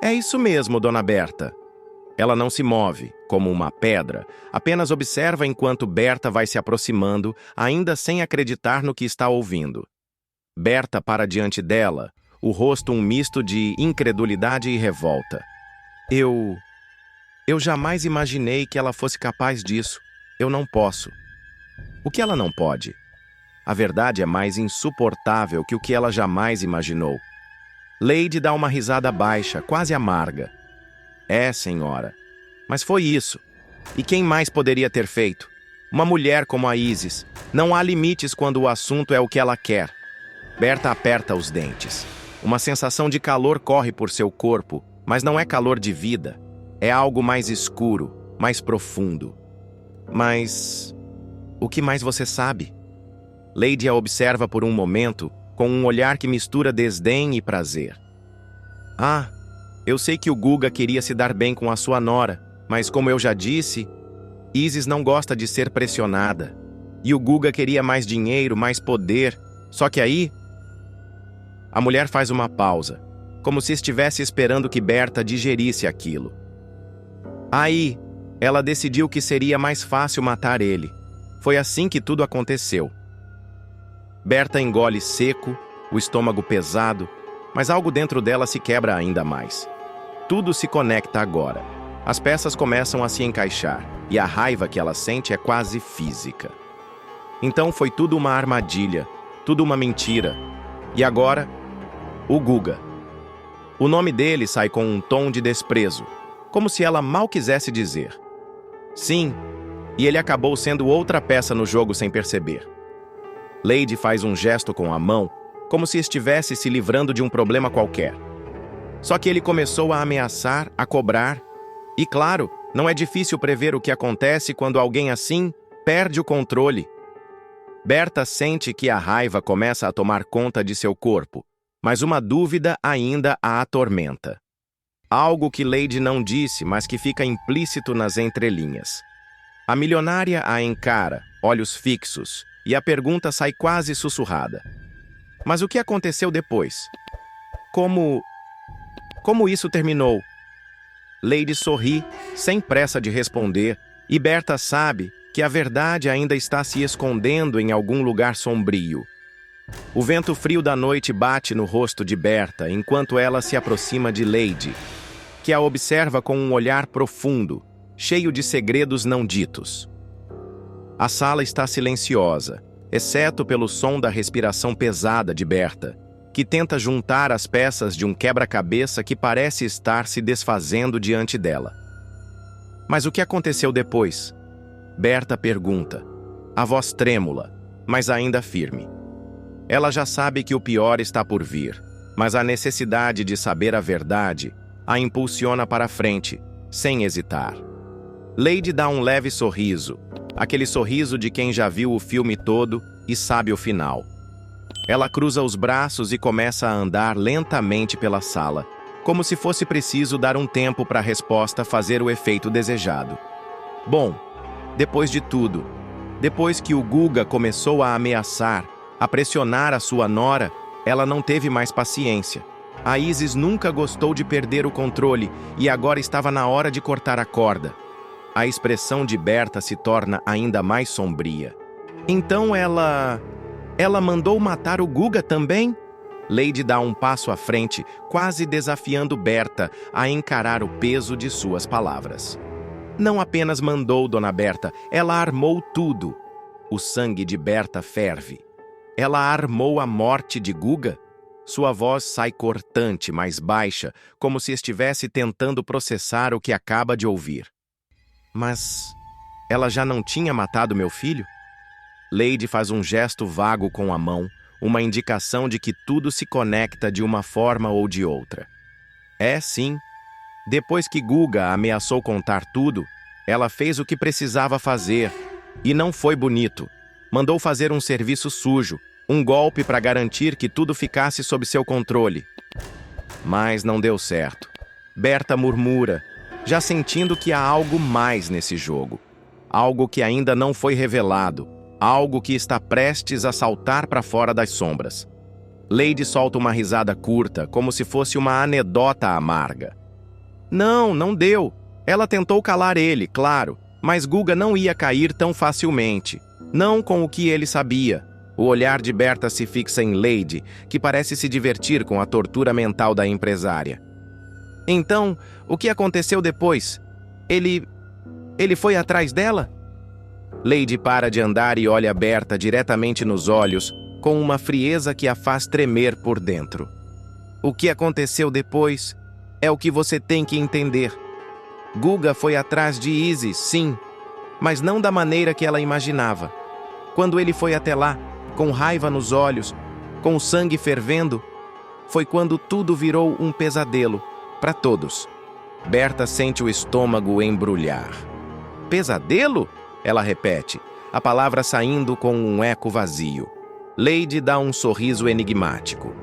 É isso mesmo, dona Berta. Ela não se move, como uma pedra, apenas observa enquanto Berta vai se aproximando, ainda sem acreditar no que está ouvindo. Berta para diante dela, o rosto um misto de incredulidade e revolta. Eu jamais imaginei que ela fosse capaz disso. Eu não posso. O que ela não pode? A verdade é mais insuportável que o que ela jamais imaginou. Lady dá uma risada baixa, quase amarga. É, senhora. Mas foi isso. E quem mais poderia ter feito? Uma mulher como a Isis. Não há limites quando o assunto é o que ela quer. Berta aperta os dentes. Uma sensação de calor corre por seu corpo, mas não é calor de vida. É algo mais escuro, mais profundo. Mas o que mais você sabe? Lady a observa por um momento, com um olhar que mistura desdém e prazer. Ah, eu sei que o Guga queria se dar bem com a sua nora, mas como eu já disse, Isis não gosta de ser pressionada. E o Guga queria mais dinheiro, mais poder. Só que aí... A mulher faz uma pausa, como se estivesse esperando que Berta digerisse aquilo. Aí, ela decidiu que seria mais fácil matar ele. Foi assim que tudo aconteceu. Berta engole seco, o estômago pesado, mas algo dentro dela se quebra ainda mais. Tudo se conecta agora. As peças começam a se encaixar, e a raiva que ela sente é quase física. Então foi tudo uma armadilha, tudo uma mentira. E agora, o Guga. O nome dele sai com um tom de desprezo, como se ela mal quisesse dizer. Sim, e ele acabou sendo outra peça no jogo sem perceber. Lady faz um gesto com a mão, como se estivesse se livrando de um problema qualquer. Só que ele começou a ameaçar, a cobrar. E claro, não é difícil prever o que acontece quando alguém assim perde o controle. Berta sente que a raiva começa a tomar conta de seu corpo, mas uma dúvida ainda a atormenta. Algo que Lady não disse, mas que fica implícito nas entrelinhas. A milionária a encara, olhos fixos, e a pergunta sai quase sussurrada. Mas o que aconteceu depois? Como isso terminou? Lady sorri, sem pressa de responder, e Berta sabe que a verdade ainda está se escondendo em algum lugar sombrio. O vento frio da noite bate no rosto de Berta enquanto ela se aproxima de Lady, que a observa com um olhar profundo, cheio de segredos não ditos. A sala está silenciosa, exceto pelo som da respiração pesada de Berta, que tenta juntar as peças de um quebra-cabeça que parece estar se desfazendo diante dela. Mas o que aconteceu depois? Berta pergunta, a voz trêmula, mas ainda firme. Ela já sabe que o pior está por vir, mas a necessidade de saber a verdade a impulsiona para frente, sem hesitar. Lady dá um leve sorriso, aquele sorriso de quem já viu o filme todo e sabe o final. Ela cruza os braços e começa a andar lentamente pela sala, como se fosse preciso dar um tempo para a resposta fazer o efeito desejado. Bom, depois de tudo, depois que o Guga começou a ameaçar, a pressionar a sua nora, ela não teve mais paciência. A Isis nunca gostou de perder o controle e agora estava na hora de cortar a corda. A expressão de Berta se torna ainda mais sombria. Então ela mandou matar o Guga também? Lady dá um passo à frente, quase desafiando Berta a encarar o peso de suas palavras. Não apenas mandou, Dona Berta, ela armou tudo. O sangue de Berta ferve. Ela armou a morte de Guga? Sua voz sai cortante, mais baixa, como se estivesse tentando processar o que acaba de ouvir. Mas ela já não tinha matado meu filho? Lady faz um gesto vago com a mão, uma indicação de que tudo se conecta de uma forma ou de outra. É, sim. Depois que Guga ameaçou contar tudo, ela fez o que precisava fazer. E não foi bonito. Mandou fazer um serviço sujo, um golpe para garantir que tudo ficasse sob seu controle. Mas não deu certo. Berta murmura, já sentindo que há algo mais nesse jogo. Algo que ainda não foi revelado. Algo que está prestes a saltar para fora das sombras. Lady solta uma risada curta, como se fosse uma anedota amarga. Não deu. Ela tentou calar ele, claro, mas Guga não ia cair tão facilmente. Não com o que ele sabia. O olhar de Berta se fixa em Lady, que parece se divertir com a tortura mental da empresária. Então, o que aconteceu depois? Ele foi atrás dela? Lady para de andar e olha Berta diretamente nos olhos, com uma frieza que a faz tremer por dentro. O que aconteceu depois é o que você tem que entender. Guga foi atrás de Isis, sim, mas não da maneira que ela imaginava. Quando ele foi até lá, com raiva nos olhos, com o sangue fervendo, foi quando tudo virou um pesadelo para todos. Berta sente o estômago embrulhar. Pesadelo? Ela repete, a palavra saindo com um eco vazio. Lady dá um sorriso enigmático.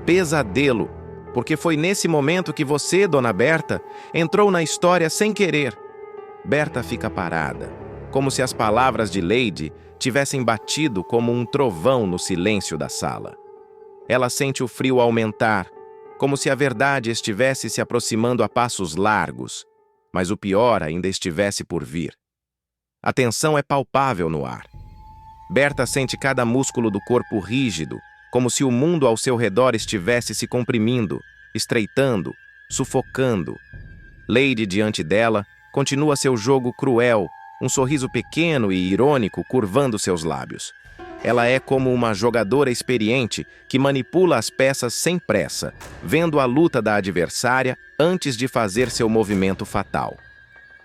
Pesadelo, porque foi nesse momento que você, Dona Berta, entrou na história sem querer. Berta fica parada, como se as palavras de Lady tivessem batido como um trovão no silêncio da sala. Ela sente o frio aumentar, como se a verdade estivesse se aproximando a passos largos, mas o pior ainda estivesse por vir. A tensão é palpável no ar. Berta sente cada músculo do corpo rígido, como se o mundo ao seu redor estivesse se comprimindo, estreitando, sufocando. Lady, diante dela, continua seu jogo cruel, um sorriso pequeno e irônico curvando seus lábios. Ela é como uma jogadora experiente que manipula as peças sem pressa, vendo a luta da adversária antes de fazer seu movimento fatal.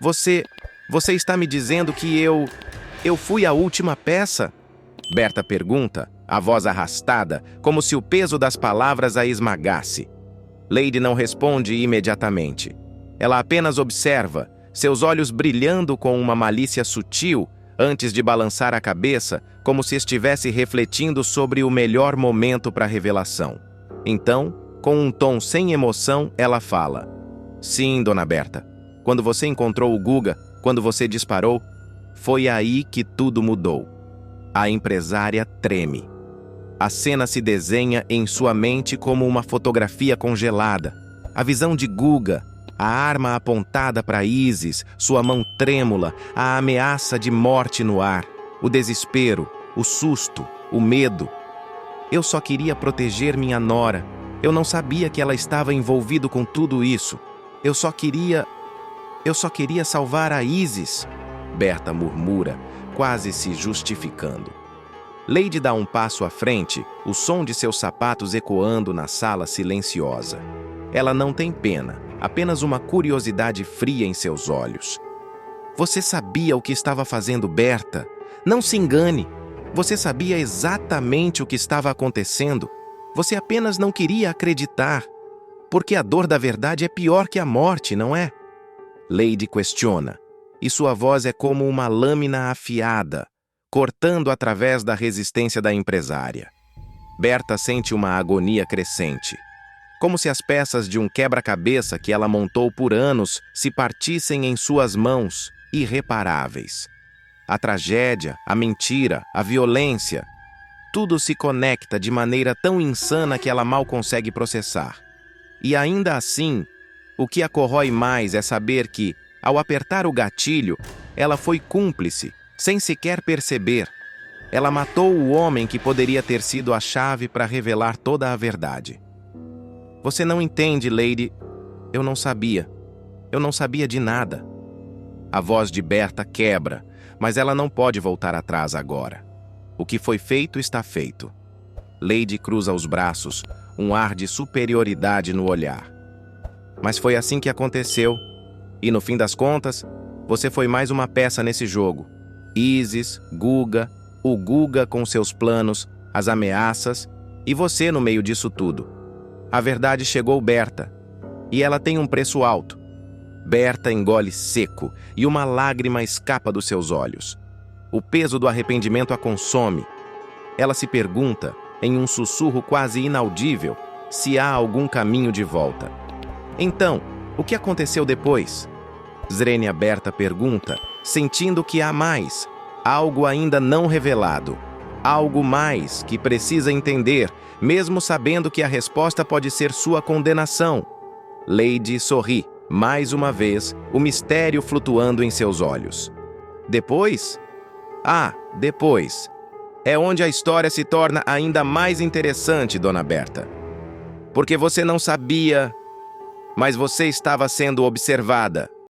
Você está me dizendo que eu fui a última peça? Berta pergunta, a voz arrastada, como se o peso das palavras a esmagasse. Lady não responde imediatamente. Ela apenas observa, seus olhos brilhando com uma malícia sutil, antes de balançar a cabeça, como se estivesse refletindo sobre o melhor momento para a revelação. Então, com um tom sem emoção, ela fala: Sim, Dona Berta. Quando você encontrou o Guga, quando você disparou, foi aí que tudo mudou. A empresária treme. A cena se desenha em sua mente como uma fotografia congelada. A visão de Guga, a arma apontada para Isis, sua mão trêmula, a ameaça de morte no ar, o desespero, o susto, o medo. Eu só queria proteger minha nora. Eu não sabia que ela estava envolvida com tudo isso. Eu só queria salvar a Isis, Berta murmura, quase se justificando. Lady dá um passo à frente, o som de seus sapatos ecoando na sala silenciosa. Ela não tem pena, apenas uma curiosidade fria em seus olhos. Você sabia o que estava fazendo, Berta? Não se engane. Você sabia exatamente o que estava acontecendo. Você apenas não queria acreditar. Porque a dor da verdade é pior que a morte, não é? Lady questiona, e sua voz é como uma lâmina afiada, cortando através da resistência da empresária. Berta sente uma agonia crescente, como se as peças de um quebra-cabeça que ela montou por anos se partissem em suas mãos, irreparáveis. A tragédia, a mentira, a violência, tudo se conecta de maneira tão insana que ela mal consegue processar. E ainda assim, o que a corrói mais é saber que, ao apertar o gatilho, ela foi cúmplice, sem sequer perceber. Ela matou o homem que poderia ter sido a chave para revelar toda a verdade. Você não entende, Lady. Eu não sabia. Eu não sabia de nada. A voz de Berta quebra, mas ela não pode voltar atrás agora. O que foi feito está feito. Lady cruza os braços, um ar de superioridade no olhar. Mas foi assim que aconteceu. E no fim das contas, você foi mais uma peça nesse jogo. Isis, Guga, o Guga com seus planos, as ameaças, e você no meio disso tudo. A verdade chegou, Berta, e ela tem um preço alto. Berta engole seco e uma lágrima escapa dos seus olhos. O peso do arrependimento a consome. Ela se pergunta, em um sussurro quase inaudível, se há algum caminho de volta. Então, o que aconteceu depois? Zrenia Berta pergunta, sentindo que há mais, algo ainda não revelado, algo mais que precisa entender, mesmo sabendo que a resposta pode ser sua condenação. Lady sorri, mais uma vez, o mistério flutuando em seus olhos. Depois? Depois. É onde a história se torna ainda mais interessante, Dona Berta. Porque você não sabia, mas você estava sendo observada.